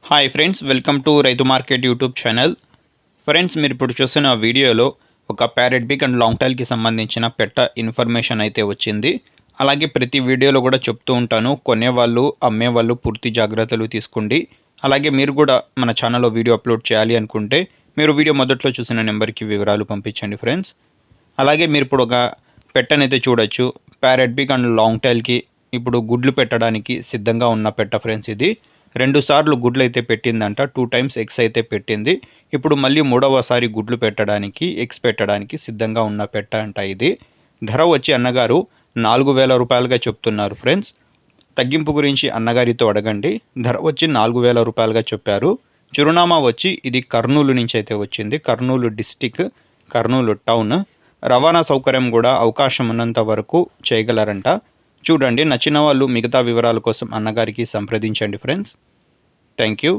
Hi friends, welcome to రైతు market YouTube channel. Friends, మీరు ఇప్పుడు చూస్తున్న వీడియోలో ఒక ప్యారెట్ బిక్ అండ్ లాంగ్ టైల్కి సంబంధించిన పెట్ట ఇన్ఫర్మేషన్ అయితే వచ్చింది. అలాగే ప్రతి వీడియోలో కూడా చెప్తూ ఉంటాను, కొనేవాళ్ళు అమ్మేవాళ్ళు పూర్తి జాగ్రత్తలు తీసుకోండి. అలాగే మీరు కూడా మన ఛానల్లో వీడియో అప్లోడ్ చేయాలి అనుకుంటే మీరు వీడియో మొదట్లో చూసిన నెంబర్కి వివరాలు పంపించండి ఫ్రెండ్స్. అలాగే మీరు ఇప్పుడు ఒక పెట్టనైతే చూడొచ్చు. ప్యారెట్ బిక్ అండ్ లాంగ్ టైల్కి ఇప్పుడు గుడ్లు పెట్టడానికి సిద్ధంగా ఉన్న పెట్ట ఫ్రెండ్స్. ఇది 2 సార్లు గుడ్లు అయితే పెట్టిందంట. 2 టైమ్స్ ఎగ్స్ అయితే పెట్టింది. ఇప్పుడు మళ్ళీ 3వసారి గుడ్లు పెట్టడానికి, ఎగ్స్ పెట్టడానికి సిద్ధంగా ఉన్న పెట్ట అంట ఇది. ధర వచ్చి అన్నగారు 4,000 రూపాయలుగా చెప్తున్నారు ఫ్రెండ్స్. తగ్గింపు గురించి అన్నగారితో అడగండి. ధర వచ్చి 4,000 రూపాయలుగా చెప్పారు. చిరునామా వచ్చి ఇది కర్నూలు నుంచి అయితే వచ్చింది. Kurnool district, Kurnool town. రవాణా సౌకర్యం కూడా అవకాశం ఉన్నంత వరకు చేయగలరంట. చూడండి, నచ్చిన వాళ్ళు మిగతా వివరాల కోసం అన్నగారికి సంప్రదించండి ఫ్రెండ్స్. Thank you.